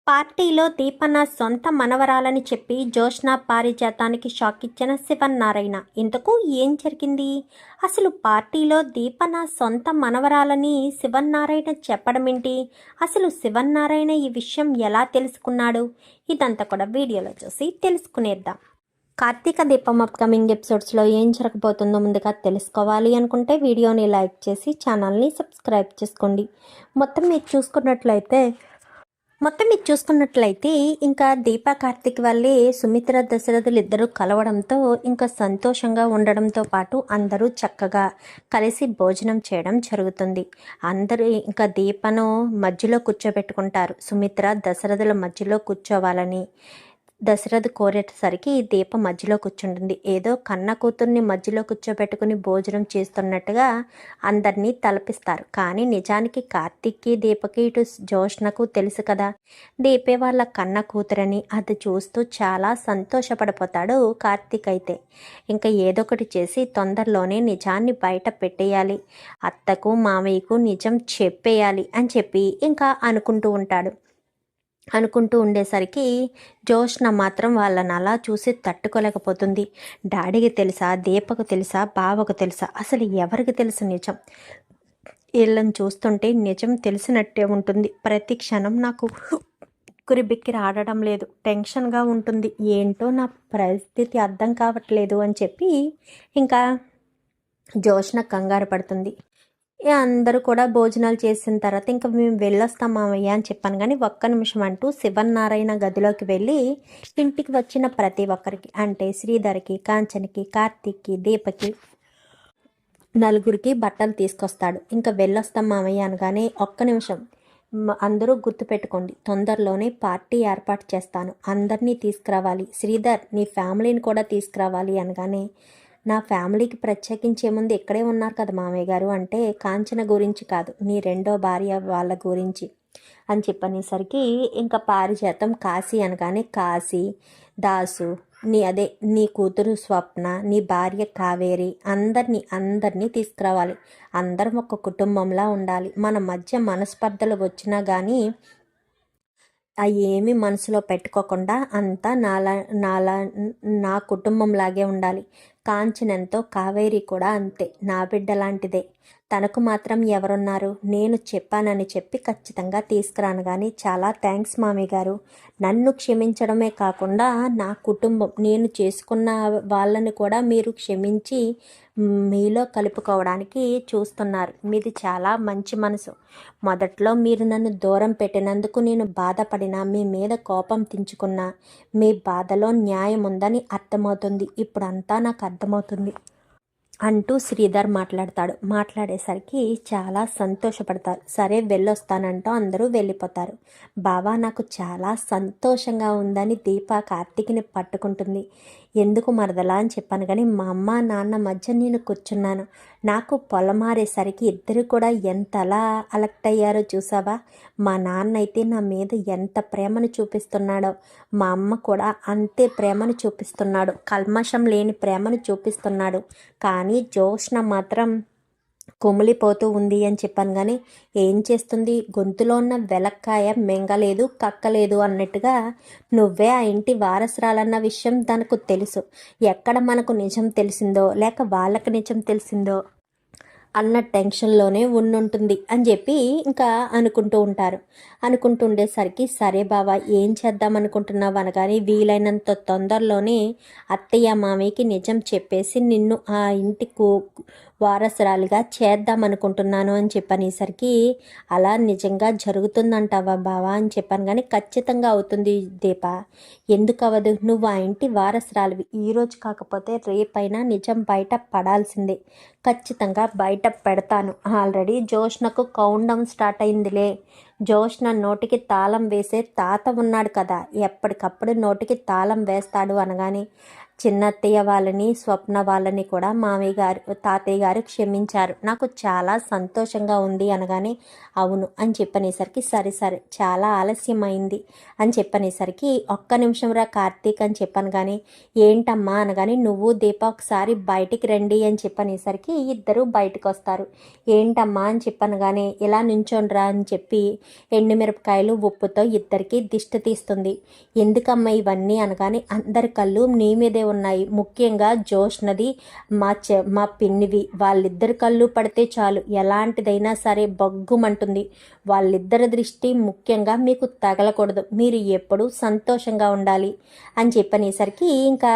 పార్టీలో దీపన సొంత మనవరాలని చెప్పి జోష్న పారిజాతానికి షాక్ ఇచ్చిన శివన్నారాయణ. ఇంతకు ఏం జరిగింది? అసలు పార్టీలో దీపన సొంత మనవరాలని శివన్నారాయణ చెప్పడమేంటి? అసలు శివన్నారాయణ ఈ విషయం ఎలా తెలుసుకున్నాడు? ఇదంతా కూడా వీడియోలో చూసి తెలుసుకునేద్దాం. కార్తీక దీపం అప్కమింగ్ ఎపిసోడ్స్లో ఏం జరగబోతుందో ముందుగా తెలుసుకోవాలి అనుకుంటే వీడియోని లైక్ చేసి ఛానల్ని సబ్స్క్రైబ్ చేసుకోండి. మొత్తం మీరు చూసుకున్నట్లయితే ఇంకా దీపా కార్తిక్ వల్లే సుమిత్ర దశరథులు ఇద్దరు కలవడంతో ఇంకా సంతోషంగా ఉండడంతో పాటు అందరూ చక్కగా కలిసి భోజనం చేయడం జరుగుతుంది. అందరూ ఇంకా దీపను మధ్యలో కూర్చోబెట్టుకుంటారు. సుమిత్ర దశరథుల మధ్యలో కూర్చోవాలని దశరథ్ కోరేసరికి దీప మధ్యలో కూర్చుంటుంది. ఏదో కన్న కూతుర్ని మధ్యలో కూర్చోబెట్టుకుని భోజనం చేస్తున్నట్టుగా అందరినీ తలపిస్తారు. కానీ నిజానికి కార్తీక్కి దీపకి ఇటు జోష్నకు తెలుసు కదా దీపే వాళ్ళ కన్న కూతురని. అది చూస్తూ చాలా సంతోషపడిపోతాడు కార్తీక్. అయితే ఇంకా ఏదో ఒకటి చేసి తొందరలోనే నిజాన్ని బయట పెట్టేయాలి, అత్తకు మామయ్యకు నిజం చెప్పేయాలి అని చెప్పి ఇంకా అనుకుంటూ ఉండేసరికి జోష్న మాత్రం వాళ్ళని అలా చూసి తట్టుకోలేకపోతుంది. డాడీకి తెలుసా, దీపకు తెలుసా, బావకు తెలుసా, అసలు ఎవరికి తెలుసు నిజం? వీళ్ళని చూస్తుంటే నిజం తెలిసినట్టే ఉంటుంది. ప్రతి క్షణం నాకు కురిబిక్కిరి ఆడడం లేదు, టెన్షన్గా ఉంటుంది. ఏంటో నా పరిస్థితి అర్థం కావట్లేదు అని చెప్పి ఇంకా జోష్న కంగారు పడుతుంది. అందరూ కూడా భోజనాలు చేసిన తర్వాత ఇంకా మేము వెళ్ళొస్తాం మామయ్య అని చెప్పాను. కానీ ఒక్క నిమిషం అంటూ శివన్నారాయణ గదిలోకి వెళ్ళి ఇంటికి వచ్చిన ప్రతి ఒక్కరికి అంటే శ్రీధర్కి, కాంచన్కి, కార్తీక్కి, దీపకి నలుగురికి బట్టలు తీసుకొస్తాడు. ఇంకా వెళ్ళొస్తాం మామయ్య అనగానే ఒక్క నిమిషం అందరూ గుర్తుపెట్టుకోండి, తొందరలోనే పార్టీ ఏర్పాటు చేస్తాను, అందరినీ తీసుకురావాలి, శ్రీధర్ నీ ఫ్యామిలీని కూడా తీసుకురావాలి అనగానే నా ఫ్యామిలీకి ప్రత్యేకించే ముందు ఇక్కడే ఉన్నారు కదా మామయ్య గారు అంటే కాంచన గురించి కాదు, నీ రెండో భార్య వాళ్ళ గురించి అని చెప్పనేసరికి ఇంకా పారిజాతం కాశీ అనగానే కాశీ, దాసు, నీ కూతురు స్వప్న, నీ భార్య కావేరి అందరినీ తీసుకురావాలి. అందరం ఒక కుటుంబంలా ఉండాలి. మన మధ్య మనస్పర్ధలు వచ్చినా కానీ అవి ఏమీ మనసులో పెట్టుకోకుండా అంతా నా కుటుంబంలాగే ఉండాలి. కాంచనంతో కావేరి కూడా అంతే, నా బిడ్డ లాంటిదే. తనకు మాత్రం ఎవరున్నారు? నేను చెప్పానని చెప్పి ఖచ్చితంగా తీసుకురాను. కానీ చాలా థ్యాంక్స్ మామయ్య గారు, నన్ను క్షమించడమే కాకుండా నా కుటుంబం, నేను చేసుకున్న వాళ్ళని కూడా మీరు క్షమించి మీలో కలుపుకోవడానికి చూస్తున్నారు. మీది చాలా మంచి మనసు. మొదట్లో మీరు నన్ను దూరం పెట్టినందుకు నేను బాధపడినా, మీ మీద కోపం తెంచుకున్నా మీ బాధలో న్యాయం ఉందని అర్థమవుతుంది. ఇప్పుడంతా నాకు అర్థమవుతుంది అంటూ శ్రీధర్ మాట్లాడేసరికి చాలా సంతోషపడతారు. సరే వెళ్ళొస్తానంటూ అందరూ వెళ్ళిపోతారు. బావా నాకు చాలా సంతోషంగా ఉందని దీప కార్తీక్ని పట్టుకుంటుంది. ఎందుకు మరదలా అని చెప్పాను. కానీ మా అమ్మ నాన్న మధ్య నేను కూర్చున్నాను. నాకు పొలమారేసరికి ఇద్దరు కూడా ఎంతలా అలక్ట్ అయ్యారో చూసావా? మా నాన్న అయితే నా మీద ఎంత ప్రేమను చూపిస్తున్నాడో, మా అమ్మ కూడా అంతే ప్రేమను చూపిస్తున్నాడు, కల్మషం లేని ప్రేమను చూపిస్తున్నాడు. కానీ జోష్న మాత్రం కుమిలిపోతూ ఉంది అని చెప్పాను. కానీ ఏం చేస్తుంది, గొంతులో ఉన్న వెలక్కాయ మెంగలేదు కక్కలేదు అన్నట్టుగా నువ్వే ఆ ఇంటి వారసురాలన్న విషయం తనకు తెలుసు. ఎక్కడ మనకు నిజం తెలిసిందో లేక వాళ్ళకి నిజం తెలిసిందో అన్న టెన్షన్లోనే ఉండుంటుంది అని చెప్పి ఇంకా అనుకుంటుండేసరికి సరే బావా ఏం చేద్దాం అనుకుంటున్నావు అనగానే వీలైనంత తొందరలోనే అత్తయ్య మామయ్యకి నిజం చెప్పేసి నిన్ను ఆ ఇంటికి వారసురాలిగా చేద్దాం అనుకుంటున్నాను అని చెప్పనేసరికి అలా నిజంగా జరుగుతుందంటావా బావా అని చెప్పాను. కానీ ఖచ్చితంగా అవుతుంది దీప, ఎందుకు అవ్వదు? నువ్వు ఆ ఇంటి వారసురాలివి. ఈరోజు కాకపోతే రేపైనా నిజం బయట పడాల్సిందే. ఖచ్చితంగా బయట పెడతాను. ఆల్రెడీ జోష్నకు కౌంట్ డౌన్ స్టార్ట్ అయిందిలే. జోష్న నోటికి తాళం వేసే తాత ఉన్నాడు కదా, ఎప్పటికప్పుడు నోటికి తాళం వేస్తాడు అనగానే చిన్నత్తయ్య వాళ్ళని, స్వప్న వాళ్ళని కూడా మామయ్య గారు, తాతయ్య గారు క్షమించారు. నాకు చాలా సంతోషంగా ఉంది అనగానే, అవును అని చెప్పనేసరికి, సరే సరే చాలా ఆలస్యమైంది అని చెప్పనేసరికి, ఒక్క నిమిషం రా కార్తీక్ అని చెప్పాను. కానీ ఏంటమ్మా అనగానే, నువ్వు దీప ఒకసారి బయటికి రండి అని చెప్పనేసరికి ఇద్దరు బయటకు వస్తారు. ఏంటమ్మా అని చెప్పాను. కానీ ఇలా నుంచోండ్రా అని చెప్పి ఎండుమిరపకాయలు ఉప్పుతో ఇద్దరికి దిష్టి తీస్తుంది. ఎందుకమ్మా ఇవన్నీ అనగానే, అందరి కళ్ళు నీ మీదే ఉన్నాయి, ముఖ్యంగా జోష్నది, మా పిన్నివి, వాళ్ళిద్దరి కళ్ళు పడితే చాలు ఎలాంటిదైనా సరే బగ్గుమంటుంది. వాళ్ళిద్దరి దృష్టి ముఖ్యంగా మీకు తగలకూడదు, మీరు ఎప్పుడూ సంతోషంగా ఉండాలి అని చెప్పనేసరికి ఇంకా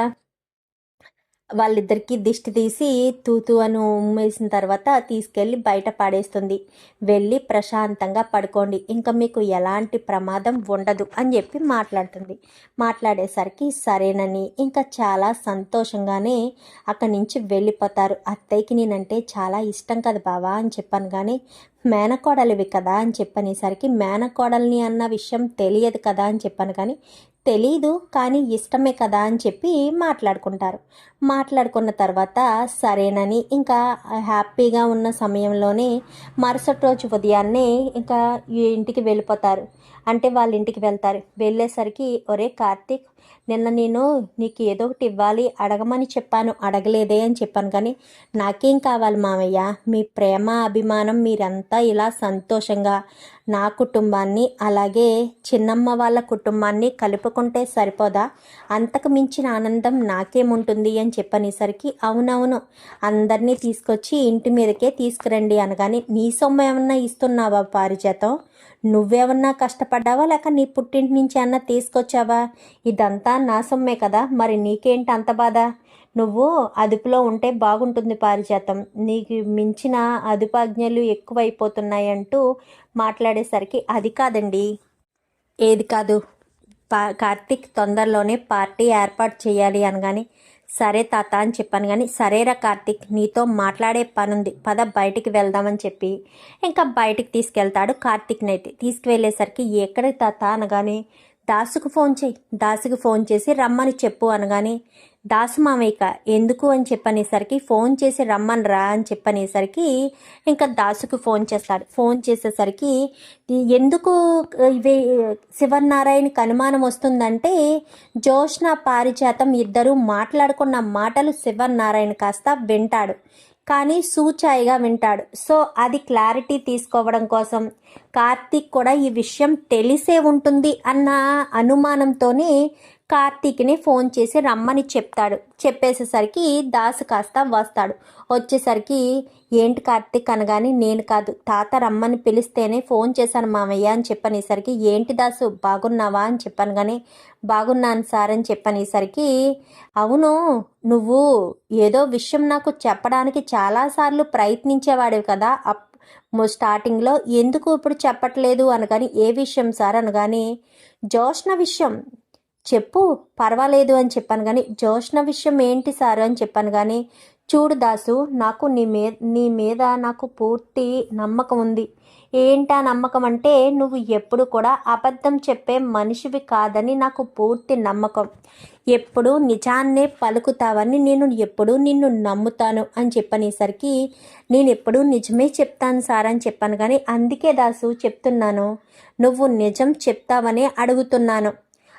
వాళ్ళిద్దరికీ దిష్టి తీసి తూతూ అని ఉమ్మేసిన తర్వాత తీసుకెళ్ళి బయట పడేస్తుంది. వెళ్ళి ప్రశాంతంగా పడుకోండి, ఇంకా మీకు ఎలాంటి ప్రమాదం ఉండదు అని చెప్పి మాట్లాడుతుంది. మాట్లాడేసరికి సరేనని ఇంకా చాలా సంతోషంగానే అక్కడి నుంచి వెళ్ళిపోతారు. అత్తయ్యకి నేనంటే చాలా ఇష్టం కదా బావా అని చెప్పాను. కానీ మేనకోడలివి కదా అని చెప్పనేసరికి, మేనకోడల్ని అన్న విషయం తెలియదు కదా అని చెప్పాను. కానీ తెలీదు, కానీ ఇష్టమే కదా అని చెప్పి మాట్లాడుకుంటారు. మాట్లాడుకున్న తర్వాత సరేనని ఇంకా హ్యాపీగా ఉన్న సమయంలోనే మరుసటి రోజు ఉదయాన్నే ఇంకా ఇంటికి వెళ్ళిపోతారు. అంటే వాళ్ళ ఇంటికి వెళ్తారు. వెళ్ళేసరికి, ఒరే కార్తీక్, నిన్న నేను నీకు ఏదో ఒకటి ఇవ్వాలి అడగమని చెప్పాను, అడగలేదే అని చెప్పాను. కానీ నాకేం కావాలి మామయ్య, మీ ప్రేమ అభిమానం మీరంతా ఇలా సంతోషంగా నా కుటుంబాన్ని అలాగే చిన్నమ్మ వాళ్ళ కుటుంబాన్ని కలుపుకుంటే సరిపోదా? అంతకు మించిన ఆనందం నాకేముంటుంది అని చెప్పనేసరికి, అవునవును అందరినీ తీసుకొచ్చి ఇంటి మీదకే తీసుకురండి అనగానే, నీ సొమ్ము ఏమన్నా ఇస్తున్నావా పారిజాతం? నువ్వేమన్నా కష్టపడ్డావా లేక నీ పుట్టింటి నుంచి అన్నా తీసుకొచ్చావా? ఇదంతా నా సొమ్మే కదా, మరి నీకేంటి అంత బాధ? నువ్వు అదుపులో ఉంటే బాగుంటుంది పారిజాతం, నీకు మించిన అదుపాజ్ఞలు ఎక్కువైపోతున్నాయంటూ మాట్లాడేసరికి, అది కాదండి, ఏది కాదు, కార్తీక్ తొందరలోనే పార్టీ ఏర్పాటు చేయాలి అనగానే, సరే తాత అని చెప్పాను. కానీ సరేరా కార్తీక్, నీతో మాట్లాడే పనుంది, పద బయటికి వెళ్దామని చెప్పి ఇంకా బయటికి తీసుకెళ్తాడు. కార్తీక్ని అయితే తీసుకువెళ్ళేసరికి, ఎక్కడికి తాత అనగానే, దాసుకు ఫోన్ చేయి, దాసుకు ఫోన్ చేసి రమ్మని చెప్పు అనగానే, దాసు మామయ్యక ఎందుకు అని చెప్పనేసరికి, ఫోన్ చేసి రమ్మని రా అని చెప్పనేసరికి ఇంకా దాసుకు ఫోన్ చేస్తాడు. ఫోన్ చేసేసరికి ఎందుకు ఇవి శివనారాయణకి అనుమానం వస్తుందంటే, జోష్న పారిజాతం ఇద్దరు మాట్లాడుకున్న మాటలు శివనారాయణ కాస్త వింటాడు, కానీ సూచాయిగా వింటాడు. సో అది క్లారిటీ తీసుకోవడం కోసం కార్తీక్ కూడా ఈ విషయం తెలిసే ఉంటుంది అన్న అనుమానంతోనే కార్తీక్ని ఫోన్ చేసి రమ్మని చెప్తాడు. చెప్పేసేసరికి దాసు కాస్త వస్తాడు. వచ్చేసరికి, ఏంటి కార్తీక్ అనగానే, నేను కాదు తాత రమ్మని పిలిస్తేనే ఫోన్ చేశాను మామయ్య అని చెప్పనేసరికి, ఏంటి దాసు బాగున్నావా అని చెప్పాను. కానీ బాగున్నాను సార్ అని చెప్పనేసరికి, అవును నువ్వు ఏదో విషయం నాకు చెప్పడానికి చాలాసార్లు ప్రయత్నించేవాడివి కదా స్టార్టింగ్లో, ఎందుకు ఇప్పుడు చెప్పట్లేదు అనగాని, ఏ విషయం సార్ అనగానే, జోష్న విషయం చెప్పు పర్వాలేదు అని చెప్పాను. కానీ జోష్న విషయం ఏంటి సార్ అని చెప్పాను. కానీ చూడు దాసు, నాకు నీ మీద నాకు పూర్తి నమ్మకం ఉంది. ఏంటా నమ్మకం అంటే, నువ్వు ఎప్పుడు కూడా అబద్ధం చెప్పే మనిషివి కాదని నాకు పూర్తి నమ్మకం. ఎప్పుడు నిజాన్నే పలుకుతావని నేను ఎప్పుడూ నిన్ను నమ్ముతాను అని చెప్పనేసరికి, నేను ఎప్పుడూ నిజమే చెప్తాను సార్ అని చెప్పాను. కానీ అందుకే దాసు చెప్తున్నాను, నువ్వు నిజం చెప్తావనే అడుగుతున్నాను.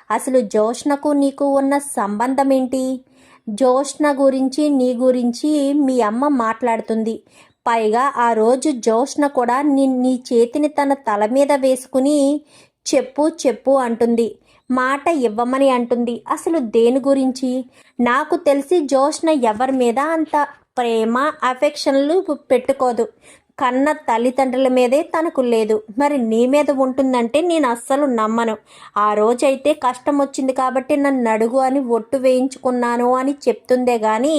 అసలు జోష్నకు నీకు ఉన్న సంబంధం ఏంటి? జోష్న గురించి నీ గురించి మీ అమ్మ మాట్లాడుతుంది. పైగా ఆ రోజు జోష్న కూడా నీ చేతిని తన తల మీద వేసుకుని చెప్పు చెప్పు అంటుంది, మాట ఇవ్వమని అంటుంది. అసలు దేని గురించి? నాకు తెలిసి జోష్న ఎవరి మీద అంత ప్రేమ అఫెక్షన్లు పెట్టుకోదు. కన్న తల్లిదండ్రుల మీదే తనకు లేదు, మరి నీ మీద ఉంటుందంటే నేను అస్సలు నమ్మను. ఆ రోజైతే కష్టం వచ్చింది కాబట్టి నన్ను అడుగు అని ఒట్టు వేయించుకున్నాను అని చెప్తుందే కానీ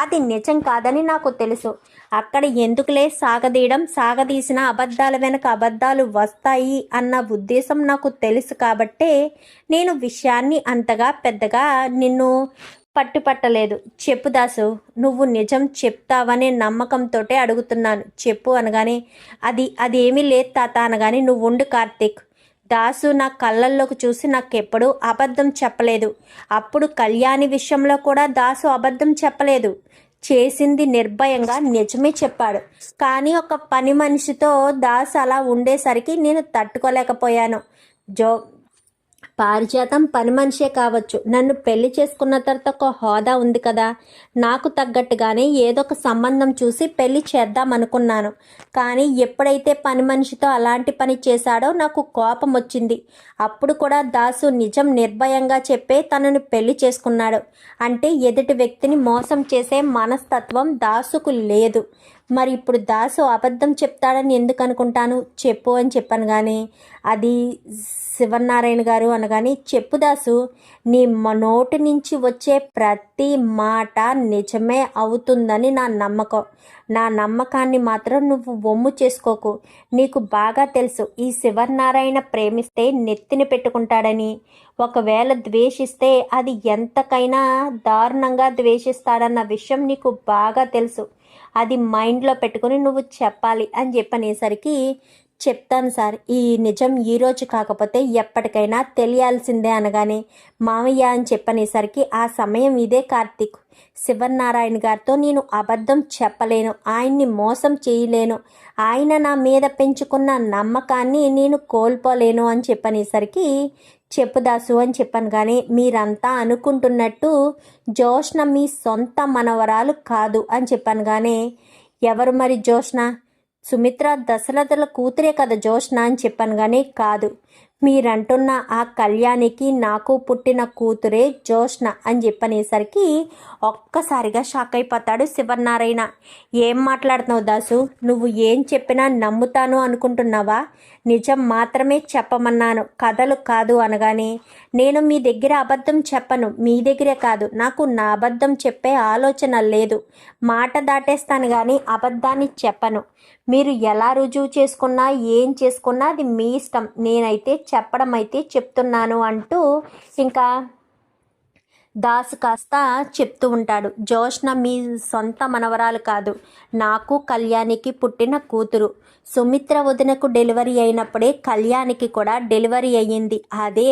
అది నిజం కాదని నాకు తెలుసు. అక్కడ ఎందుకులే సాగదీయడం, సాగదీసిన అబద్ధాల వెనక అబద్ధాలు వస్తాయి అన్న ఉద్దేశం నాకు తెలుసు కాబట్టే నేను విషయాన్ని అంతగా పెద్దగా నిన్ను పట్టుపట్టలేదు. చెప్పు దాసు, నువ్వు నిజం చెప్తావనే నమ్మకంతో అడుగుతున్నాను, చెప్పు అనగానే, అది ఏమీ లేదు తాత అనగానే, నువ్వు ఉండు కార్తీక్, దాసు నా కళ్ళల్లోకి చూసి నాకెప్పుడు అబద్ధం చెప్పలేదు. అప్పుడు కళ్యాణి విషయంలో కూడా దాసు అబద్ధం చెప్పలేదు. చేసింది నిర్భయంగా నిజమే చెప్పాడు. కానీ ఒక పని మనిషితో దాసు అలా ఉండేసరికి నేను తట్టుకోలేకపోయాను. పారిజాతం పని మనిషే కావచ్చు, నన్ను పెళ్లి చేసుకున్న తర్వాత ఒక హోదా ఉంది కదా, నాకు తగ్గట్టుగానే ఏదో ఒక సంబంధం చూసి పెళ్లి చేద్దాం అనుకున్నాను. కానీ ఎప్పుడైతే పని మనిషితో అలాంటి పని చేశాడో నాకు కోపం వచ్చింది. అప్పుడు కూడా దాసు నిజం నిర్భయంగా చెప్పే తనను పెళ్లి చేసుకున్నాడు. అంటే ఎదుటి వ్యక్తిని మోసం చేసే మనస్తత్వం దాసుకు లేదు. మరి ఇప్పుడు దాసు అబద్ధం చెప్తాడని ఎందుకు అనుకుంటాను? చెప్పు అని చెప్పాను. కానీ అది శివనారాయణ గారు అనగానే, చెప్పు దాసు, నీ నోటి నుంచి వచ్చే ప్రతి మాట నిజమే అవుతుందని నా నమ్మకం. నా నమ్మకాన్ని మాత్రం నువ్వు వమ్ము చేసుకోకు. నీకు బాగా తెలుసు ఈ శివనారాయణ ప్రేమిస్తే నెత్తిని పెట్టుకుంటాడని. ఒకవేళ ద్వేషిస్తే అది ఎంతకైనా దారుణంగా ద్వేషిస్తాడన్న విషయం నీకు బాగా తెలుసు. అది మైండ్లో పెట్టుకుని నువ్వు చెప్పాలి అని చెప్పనేసరికి, చెప్తాను సార్, ఈ నిజం ఈరోజు కాకపోతే ఎప్పటికైనా తెలియాల్సిందే అనగానే, మామయ్య అని చెప్పనేసరికి, ఆ సమయం ఇదే కార్తీక్. శివనారాయణ గారితో నేను అబద్ధం చెప్పలేను, ఆయన్ని మోసం చేయలేను, ఆయన నా మీద పెంచుకున్న నమ్మకాన్ని నేను కోల్పోలేను అని చెప్పనేసరికి, చెప్పు దాసు అని చెప్పాను. కానీ మీరంతా అనుకుంటున్నట్టు జోష్న మీ సొంత మనవరాలు కాదు అని చెప్పాను. కానీ ఎవరు మరి జోష్న? సుమిత్ర దశరథుల కూతురే కదా జోష్న అని చెప్పాను. కానీ కాదు, మీరంటున్న ఆ కళ్యాణికి నాకు పుట్టిన కూతురే జోష్న అని చెప్పనేసరికి ఒక్కసారిగా షాక్ అయిపోతాడు శివనారాయణ. ఏం మాట్లాడుతున్నావు దాసు? నువ్వు ఏం చెప్పినా నమ్ముతాను అనుకుంటున్నావా? నిజం మాత్రమే చెప్పమన్నాను, కథలు కాదు అనగానే, నేను మీ దగ్గర అబద్ధం చెప్పను, మీ దగ్గరే కాదు, నాకు నా అబద్ధం చెప్పే ఆలోచన లేదు. మాట దాటేస్తాను కానీ అబద్ధాన్ని చెప్పను. మీరు ఎలా రుజువు చేసుకున్నా ఏం చేసుకున్నా అది మీ ఇష్టం, నేనైతే చెప్పడం అయితే చెప్తున్నాను అంటూ ఇంకా దాసు కాస్త చెప్తూ ఉంటాడు. జోష్న మీ సొంత మనవరాలు కాదు, నాకు కళ్యాణికి పుట్టిన కూతురు. సుమిత్ర వదినకు డెలివరీ అయినప్పుడే కళ్యాణికి కూడా డెలివరీ అయ్యింది. అదే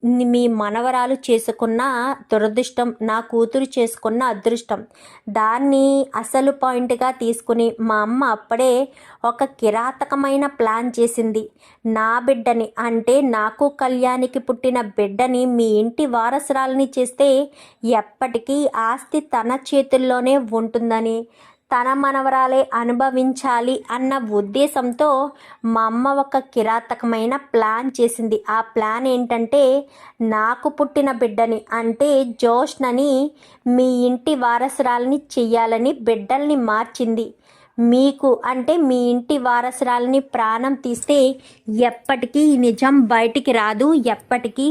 మీ మనవరాలు చేసుకున్న దురదృష్టం, నా కూతురు చేసుకున్న అదృష్టం. దాన్ని అసలు పాయింట్గా తీసుకుని మా అమ్మ అప్పుడే ఒక కిరాతకమైన ప్లాన్ చేసింది. నా బిడ్డని, అంటే నాకు కళ్యాణికి పుట్టిన బిడ్డని మీ ఇంటి వారసురాలని చేస్తే ఎప్పటికీ ఆస్తి తన చేతుల్లోనే ఉంటుందని, తన మనవరాలే అనుభవించాలి అన్న ఉద్దేశంతో మా అమ్మ ఒక కిరాతకమైన ప్లాన్ చేసింది. ఆ ప్లాన్ ఏంటంటే, నాకు పుట్టిన బిడ్డని, అంటే జోష్నని మీ ఇంటి వారసురాలని చెయ్యాలని బిడ్డల్ని మార్చింది. మీకు, అంటే మీ ఇంటి వారసురాలని ప్రాణం తీస్తే ఎప్పటికీ ఈ నిజం బయటికి రాదు, ఎప్పటికీ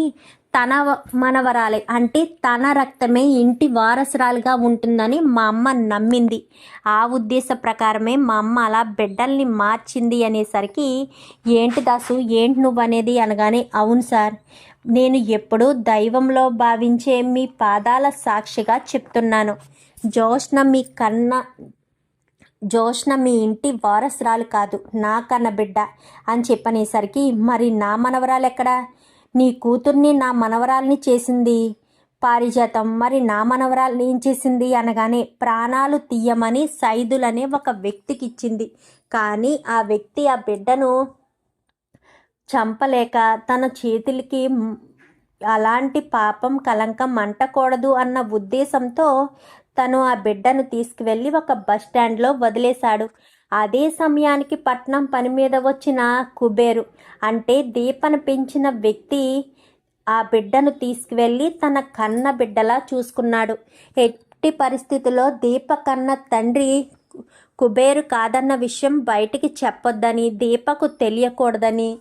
తన మనవరాలే, అంటే తన రక్తమే ఇంటి వారసురాలుగా ఉంటుందని మా అమ్మ నమ్మింది. ఆ ఉద్దేశ ప్రకారమే మా అమ్మ అలా బిడ్డల్ని మార్చింది అనేసరికి, ఏంటి దాసు, ఏంటి నువ్వు అనేది అనగానే, అవును సార్, నేను ఎప్పుడూ దైవంలో భావించే మీ పాదాల సాక్షిగా చెప్తున్నాను. జోష్న మీ ఇంటి వారసురాలు కాదు, నా కన్న బిడ్డ అని చెప్పనేసరికి, మరి నా మనవరాలు ఎక్కడా? నీ కూతుర్ని నా మనవరాల్ని చేసింది పారిజాతం, మరి నా మనవరాల్ని ఏం చేసింది అనగానే, ప్రాణాలు తీయమని సైదులనే ఒక వ్యక్తికి ఇచ్చింది. కానీ ఆ వ్యక్తి ఆ బిడ్డను చంపలేక తన చేతులకి అలాంటి పాపం కలంకం అంటకూడదు అన్న ఉద్దేశంతో తను ఆ బిడ్డను తీసుకువెళ్ళి ఒక బస్ స్టాండ్లో వదిలేశాడు. అదే సమయానికి పట్నం పని మీద వచ్చిన కుబేరు, అంటే దీపను పెంచిన వ్యక్తి, ఆ బిడ్డను తీసుకువెళ్ళి తన కన్న బిడ్డలా చూసుకున్నాడు. ఎట్టి పరిస్థితుల్లో దీప కన్న తండ్రి కుబేరు కాదన్న విషయం బయటికి చెప్పొద్దని, దీపకు తెలియకూడదని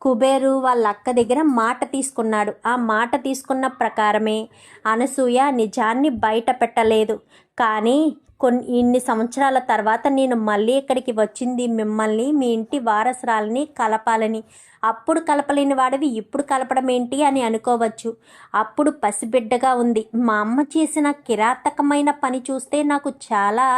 కుబేరు వాళ్ళ అక్క దగ్గర మాట తీసుకున్నాడు. ఆ మాట తీసుకున్న ప్రకారమే అనసూయ నిజాన్ని బయట పెట్టలేదు. కానీ ఇన్ని సంవత్సరాల తర్వాత నేను మళ్ళీ ఇక్కడికి వచ్చింది మిమ్మల్ని మీ ఇంటి వారసురాలని కలపాలని. అప్పుడు కలపలేని వాడివి ఇప్పుడు కలపడం ఏంటి అని అనుకోవచ్చు. అప్పుడు పసిబిడ్డగా ఉంది. మా అమ్మ చేసిన కిరాతకమైన పని చూస్తే నాకు చాలా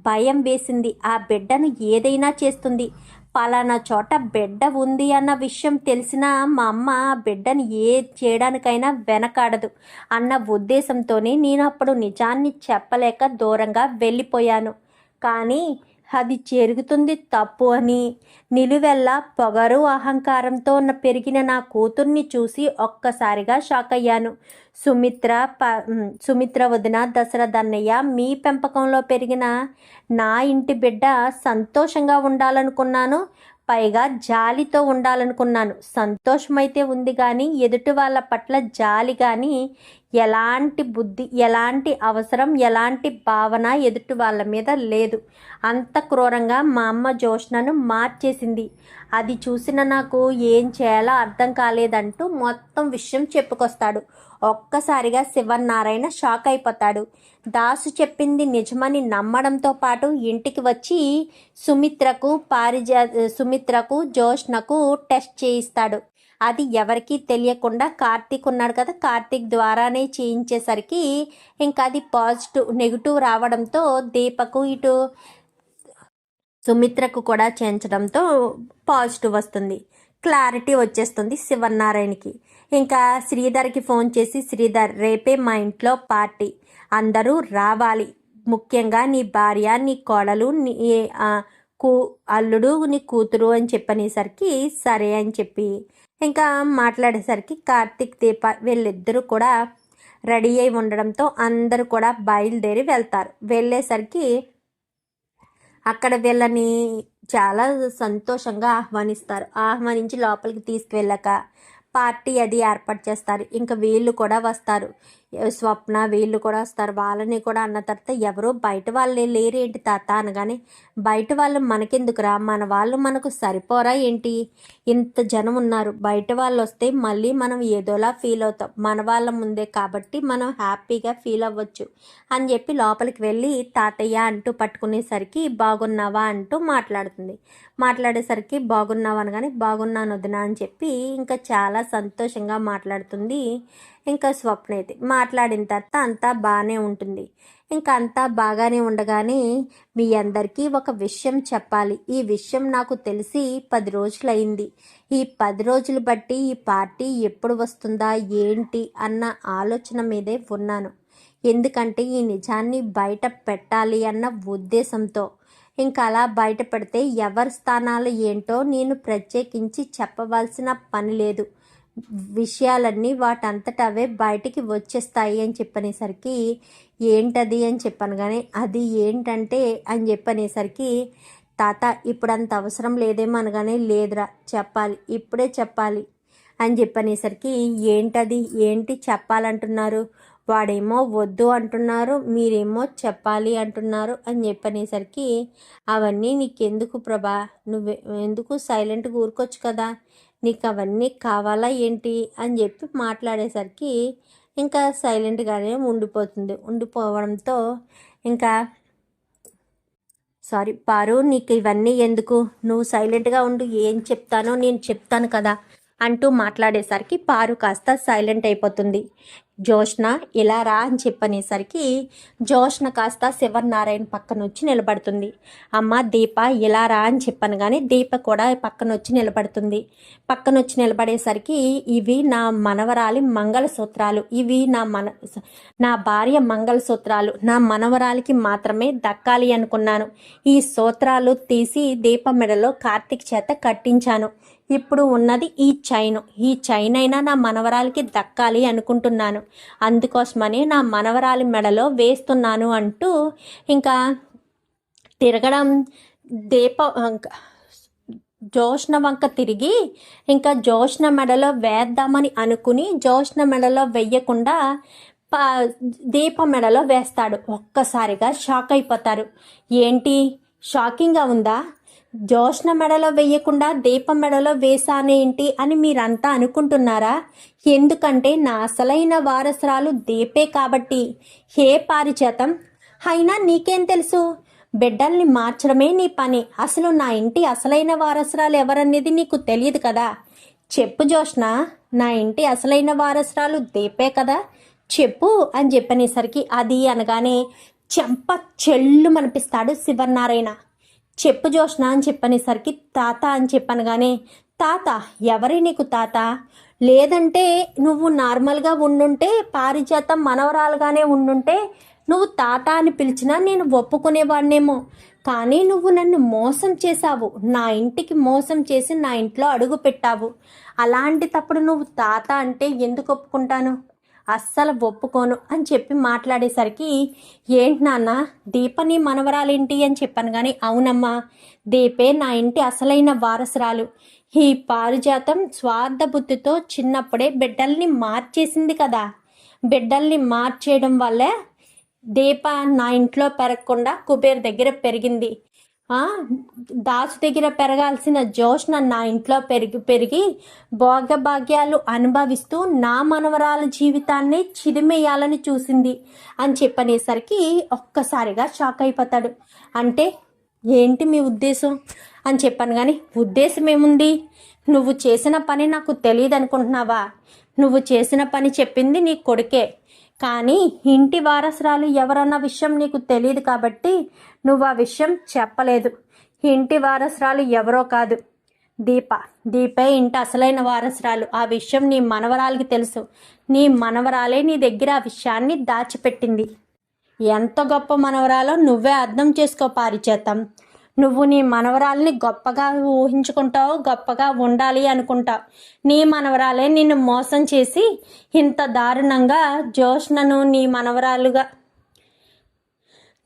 భయం వేసింది. ఆ బిడ్డను ఏదైనా చేస్తుంది. పలానా చోట బిడ్డ ఉంది అన్న విషయం తెలిసిన మా అమ్మ బిడ్డని ఏ చేయడానికైనా వెనకాడదు అన్న ఉద్దేశంతోనే నేను అప్పుడు నిజాన్ని చెప్పలేక దూరంగా వెళ్ళిపోయాను. కానీ అది జరుగుతుంది తప్పు అని నిలువెల్లా పొగరు అహంకారంతో పెరిగిన నా కూతుర్ని చూసి ఒక్కసారిగా షాక్ అయ్యాను. సుమిత్ర వదిన, దశరథ్ అన్నయ్య, మీ పెంపకంలో పెరిగిన నా ఇంటి బిడ్డ సంతోషంగా ఉండాలనుకున్నాను, పైగా జాలితో ఉండాలనుకున్నాను. సంతోషమైతే ఉంది కానీ ఎదుటి వాళ్ళ పట్ల జాలి కానీ ఎలాంటి బుద్ధి, ఎలాంటి అవసరం, ఎలాంటి భావన ఎదుటి వాళ్ళ మీద లేదు. అంత క్రూరంగా మా అమ్మ జోష్నను మార్చేసింది. అది చూసిన నాకు ఏం చేయాలో అర్థం కాలేదంటూ మొత్తం విషయం చెప్పుకొస్తాడు. ఒక్కసారిగా శివనారాయణ షాక్ అయిపోతాడు. దాసు చెప్పింది నిజమని నమ్మడంతో పాటు ఇంటికి వచ్చి సుమిత్రకు జోష్నకు టెస్ట్ చేయిస్తాడు. అది ఎవరికీ తెలియకుండా కార్తీక్ ఉన్నాడు కదా, కార్తీక్ ద్వారానే చేయించేసరికి ఇంకా అది నెగిటివ్ రావడంతో దీపకు ఇటు సుమిత్రకు కూడా చేయించడంతో పాజిటివ్ వస్తుంది. క్లారిటీ వచ్చేస్తుంది శివనారాయణకి. ఇంకా శ్రీధర్కి ఫోన్ చేసి, శ్రీధర్ రేపే మా ఇంట్లో పార్టీ, అందరూ రావాలి, ముఖ్యంగా నీ భార్య, నీ కోడలు, నీ అల్లుడు, నీ కూతురు అని చెప్పనేసరికి సరే అని చెప్పి ఇంకా మాట్లాడేసరికి కార్తీక్, దీప వీళ్ళిద్దరూ కూడా రెడీ అయి ఉండడంతో అందరూ కూడా బయలుదేరి వెళ్తారు. వెళ్ళేసరికి అక్కడ వీళ్ళని చాలా సంతోషంగా ఆహ్వానించి లోపలికి తీసుకువెళ్ళాక పార్టీ అది ఏర్పాటు చేస్తారు. ఇంకా వీళ్ళు కూడా వస్తారు, స్వప్న వీళ్ళు కూడా వస్తారు. వాళ్ళని కూడా అన్న తర్వాత ఎవరో బయట వాళ్ళే లేరేంటి తాత అనగానే, బయట వాళ్ళు మనకెందుకురా, మన వాళ్ళు మనకు సరిపోరా ఏంటి, ఇంత జనం ఉన్నారు, బయట వాళ్ళు వస్తే మళ్ళీ మనం ఏదోలా ఫీల్ అవుతాం, మన వాళ్ళ ముందే కాబట్టి మనం హ్యాపీగా ఫీల్ అవ్వచ్చు అని చెప్పి లోపలికి వెళ్ళి తాతయ్య అంటూ పట్టుకునేసరికి బాగున్నావా అంటూ మాట్లాడేసరికి బాగున్నావా అనగానే బాగున్నాను వదినా అని చెప్పి ఇంకా చాలా సంతోషంగా మాట్లాడుతుంది. ఇంకా స్వప్న అయితే మాట్లాడిన తర్వాత అంతా బాగానే ఉంటుంది. ఇంకా అంతా బాగానే ఉండగానే మీ అందరికీ ఒక విషయం చెప్పాలి, ఈ విషయం నాకు తెలిసి 10 రోజులైంది, ఈ 10 రోజులు బట్టి ఈ పార్టీ ఎప్పుడు వస్తుందా ఏంటి అన్న ఆలోచన మీదే ఉన్నాను. ఎందుకంటే ఈ నిజాన్ని బయట పెట్టాలి అన్న ఉద్దేశంతో. ఇంకా అలా బయట పెడితే ఎవరి స్థానాలు ఏంటో నేను ప్రత్యేకించి చెప్పవలసిన పని లేదు, విషయాలన్నీ వాటంతట అవే బయటికి వచ్చేస్తాయి అని చెప్పనేసరికి ఏంటది అని చెప్పాను. కానీ అది ఏంటంటే అని చెప్పనేసరికి తాత ఇప్పుడు అంత అవసరం లేదేమో అనగానే లేదురా చెప్పాలి, ఇప్పుడే చెప్పాలి అని చెప్పనేసరికి ఏంటి చెప్పాలంటున్నారు, వాడేమో వద్దు అంటున్నారు, మీరేమో చెప్పాలి అంటున్నారు అని చెప్పనేసరికి అవన్నీ నీకెందుకు ప్రభా, నువ్వు ఎందుకు సైలెంట్గా ఊరుకోవచ్చు కదా, నీకు అవన్నీ కావాలా ఏంటి అని చెప్పి మాట్లాడేసరికి ఇంకా సైలెంట్గానే ఉండిపోవడంతో ఇంకా పారు నీకు ఇవన్నీ ఎందుకు, నువ్వు సైలెంట్గా ఉండు, ఏం చెప్తానో నేను చెప్తాను కదా అంటూ మాట్లాడేసరికి పారు కాస్త సైలెంట్ అయిపోతుంది. జోష్న ఇలా రా అని చెప్పనేసరికి జోష్న కాస్త శివనారాయణ పక్కన వచ్చి నిలబడుతుంది. అమ్మ దీప ఇలా రా అని చెప్పాను కానీ దీప కూడా పక్కన వచ్చి నిలబడేసరికి ఇవి నా మనవరాలి మంగళసూత్రాలు, ఇవి నా భార్య మంగళసూత్రాలు నా మనవరాలికి మాత్రమే దక్కాలి అనుకున్నాను. ఈ సూత్రాలు తీసి దీప మెడలో కార్తీక్ చేత కట్టించాను. ఇప్పుడు ఉన్నది ఈ చైన్ అయినా నా మనవరాలికి దక్కాలి అనుకుంటున్నాను, అందుకోసమని నా మనవరాలి మెడలో వేస్తున్నాను అంటూ ఇంకా తిరగడం జోష్న వంక తిరిగి ఇంకా జోష్న మెడలో వేద్దామని అనుకుని జోష్న మెడలో వెయ్యకుండా దీప మెడలో వేస్తాడు. ఒక్కసారిగా షాక్ అయిపోతారు. ఏంటి షాకింగ్గా ఉందా, జోష్న మెడలో వేయకుండా దీపం మెడలో వేసానేంటి అని మీరంతా అనుకుంటున్నారా? ఎందుకంటే నా అసలైన వారసురాలు దీపే కాబట్టి. హే పారిజాతం, అయినా నీకేం తెలుసు, బిడ్డల్ని మార్చడమే నీ పని, అసలు నా ఇంటి అసలైన వారసురాలు ఎవరనేది నీకు తెలియదు కదా, చెప్పు జోష్న, నా ఇంటి అసలైన వారసురాలు దీపే కదా, చెప్పు అని చెప్పనేసరికి అది అనగానే చెంప చెల్లు మనిపిస్తాడు శివనారాయణ. చెప్పు జోష్న అని చెప్పనేసరికి తాత అని చెప్పనగానే, తాత ఎవరి నీకు తాత? లేదంటే నువ్వు నార్మల్గా ఉండుంటే పారిజాతం మనవరాలుగానే ఉండుంటే నువ్వు తాత అని పిలిచినా నేను ఒప్పుకునేవాడినేమో. కానీ నువ్వు నన్ను మోసం చేశావు, నా ఇంటికి మోసం చేసి నా ఇంట్లో అడుగు పెట్టావు. అలాంటి తప్పుడు నువ్వు తాత అంటే ఎందుకు ఒప్పుకుంటాను? అస్సలు ఒప్పుకోను అని చెప్పి మాట్లాడేసరికి, ఏంటి నాన్న దీపని మనవరాలేంటి అని చెప్పాను. కానీ అవునమ్మా, దీపే నా ఇంటి అసలైన వారసురాలు. ఈ పారిజాతం స్వార్థ బుద్ధితో చిన్నప్పుడే బిడ్డల్ని మార్చేసింది కదా. బిడ్డల్ని మార్చేయడం వల్లే దీప నా ఇంట్లో పెరగకుండా కుబేర్ దగ్గర పెరిగింది. దాసు దగ్గర పెరగాల్సిన జోష్న నా ఇంట్లో పెరిగి భోగభాగ్యాలు అనుభవిస్తూ నా మనవరాల జీవితాన్ని చిరిమేయాలని చూసింది అని చెప్పనేసరికి ఒక్కసారిగా షాక్ అయిపోతాడు. అంటే ఏంటి మీ ఉద్దేశం అని చెప్పాను. కానీ ఉద్దేశం ఏముంది? నువ్వు చేసిన పని నాకు తెలియదు అనుకుంటున్నావా? నువ్వు చేసిన పని చెప్పింది నీ కొడుకే, కానీ ఇంటి వారసురాలు ఎవరన్న విషయం నీకు తెలియదు కాబట్టి నువ్వు ఆ విషయం చెప్పలేదు. ఇంటి వారసురాలు ఎవరో కాదు, దీపే ఇంటి అసలైన వారసురాలు. ఆ విషయం నీ మనవరాలకి తెలుసు. నీ మనవరాలే నీ దగ్గర ఆ విషయాన్ని దాచిపెట్టింది. ఎంత గొప్ప మనవరాలో నువ్వే అర్థం చేసుకో పారిజాతం. నువ్వు నీ మనవరాల్ని గొప్పగా ఊహించుకుంటావు, గొప్పగా ఉండాలి అనుకుంటావు. నీ మనవరాలే నిన్ను మోసం చేసి ఇంత దారుణంగా జోష్నను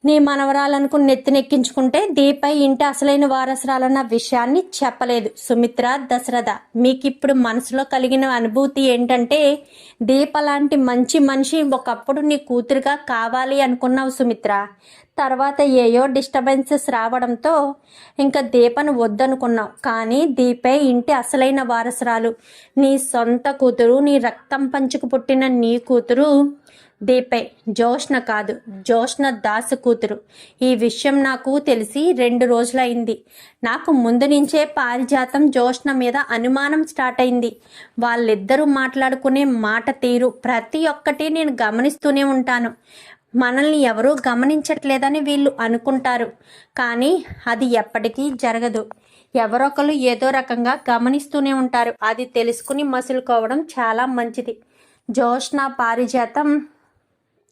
నీ మనవరాలనుకు నెత్తినెక్కించుకుంటే దీపై ఇంటి అసలైన వారసురాలన్న విషయాన్ని చెప్పలేదు. సుమిత్ర, దశరథ, మీకు ఇప్పుడు మనసులో కలిగిన అనుభూతి ఏంటంటే, దీప లాంటి మంచి మనిషి ఒకప్పుడు నీ కూతురుగా కావాలి అనుకున్నావు సుమిత్ర. తర్వాత ఏయో డిస్టర్బెన్సెస్ రావడంతో ఇంకా దీపను వద్దనుకున్నావు. కానీ దీపే ఇంటి అసలైన వారసురాలు. నీ సొంత కూతురు, నీ రక్తం పంచుకు పుట్టిన నీ కూతురు దీపే, జోష్న కాదు. జోష్న దాసు కూతురు. ఈ విషయం నాకు తెలిసి 2 రోజులైంది. నాకు ముందు నుంచే పారిజాతం జోష్న మీద అనుమానం స్టార్ట్ అయింది. వాళ్ళిద్దరూ మాట్లాడుకునే మాట తీరు ప్రతి ఒక్కటి నేను గమనిస్తూనే ఉంటాను. మనల్ని ఎవరూ గమనించట్లేదని వీళ్ళు అనుకుంటారు, కానీ అది ఎప్పటికీ జరగదు. ఎవరొకరు ఏదో రకంగా గమనిస్తూనే ఉంటారు. అది తెలుసుకుని మసులుకోవడం చాలా మంచిది. జోష్న, పారిజాతం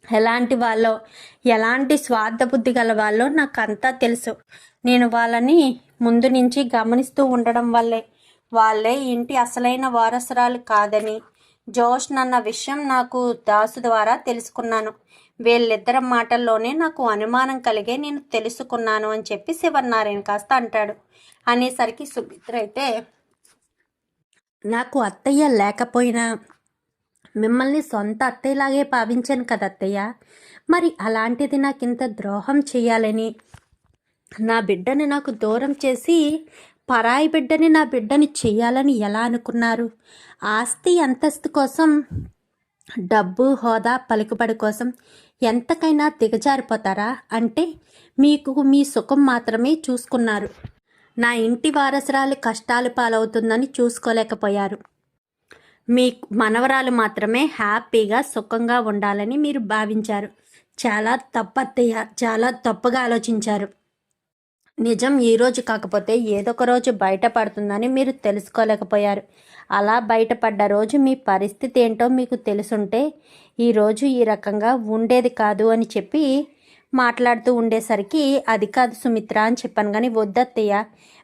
ఎలాంటి వాళ్ళో, ఎలాంటి స్వార్థ బుద్ధి గల వాళ్ళో నాకంతా తెలుసు. నేను వాళ్ళని ముందు నుంచి గమనిస్తూ ఉండడం వల్లే వాళ్ళే ఇంటి అసలైన వారసురాలు కాదని జోష్న అన్న విషయం నాకు దాసు ద్వారా తెలుసుకున్నాను. వీళ్ళిద్దరి మాటల్లోనే నాకు అనుమానం కలిగే నేను తెలుసుకున్నాను అని చెప్పి శివనారాయణ కాస్త అంటాడు. అనేసరికి సుమిత్ర అయితే, నాకు అత్తయ్య లేకపోయినా మిమ్మల్ని సొంత అత్తయ్యలాగే భావించాను కదా అత్తయ్య. మరి అలాంటిది నాకు ఇంత ద్రోహం చేయాలని, నా బిడ్డని నాకు దూరం చేసి పరాయి బిడ్డని నా బిడ్డని చెయ్యాలని ఎలా అనుకున్నారు? ఆస్తి అంతస్తు కోసం, డబ్బు, హోదా, పలుకుబడి కోసం ఎంతకైనా దిగజారిపోతారా? అంటే మీకు మీ సుఖం మాత్రమే చూసుకున్నారు. నా ఇంటి వారసురాలు కష్టాలు పాలవుతుందని చూసుకోలేకపోయారు. మీ మనవరాలు మాత్రమే హ్యాపీగా సుఖంగా ఉండాలని మీరు భావించారు. చాలా తప్పత్తయ్య, చాలా తప్పుగా ఆలోచించారు. నిజం ఈరోజు కాకపోతే ఏదొక రోజు బయటపడుతుందని మీరు తెలుసుకోలేకపోయారు. అలా బయటపడ్డ రోజు మీ పరిస్థితి ఏంటో మీకు తెలుసుంటే ఈరోజు ఈ రకంగా ఉండేది కాదు అని చెప్పి మాట్లాడుతూ ఉండేసరికి, అది కాదు సుమిత్ర అని చెప్పాను. కానీ వద్దత్తయ్య,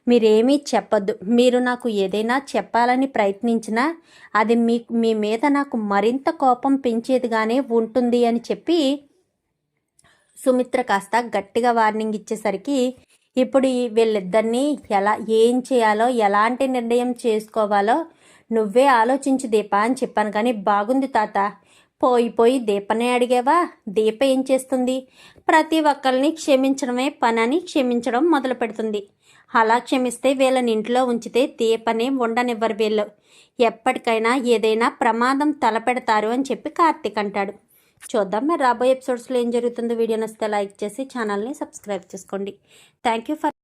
మీరేమీ చెప్పొద్దు. మీరు నాకు ఏదైనా చెప్పాలని ప్రయత్నించినా అది మీ మీద నాకు మరింత కోపం పెంచేదిగానే ఉంటుంది అని చెప్పి సుమిత్ర కాస్త గట్టిగా వార్నింగ్ ఇచ్చేసరికి, ఇప్పుడు వీళ్ళిద్దరినీ ఏం చేయాలో, ఎలాంటి నిర్ణయం చేసుకోవాలో నువ్వే ఆలోచించు దీప అని చెప్పాను. కానీ బాగుంది తాత, పోయి దీపనే అడిగావా? దీప ఏం చేస్తుంది? ప్రతి ఒక్కరిని క్షమించడమే పనని క్షమించడం మొదలు పెడుతుంది. అలా క్షమిస్తే వీళ్ళని ఇంట్లో ఉంచితే దీపనే ఉండనివ్వరు. వీళ్ళు ఎప్పటికైనా ఏదైనా ప్రమాదం తలపెడతారు అని చెప్పి కార్తీక్ అంటాడు. చూద్దాం మరి రాబోయే ఎపిసోడ్స్లో ఏం జరుగుతుందో. వీడియో నచ్చితే లైక్ చేసి ఛానల్ని సబ్స్క్రైబ్ చేసుకోండి. Thank you for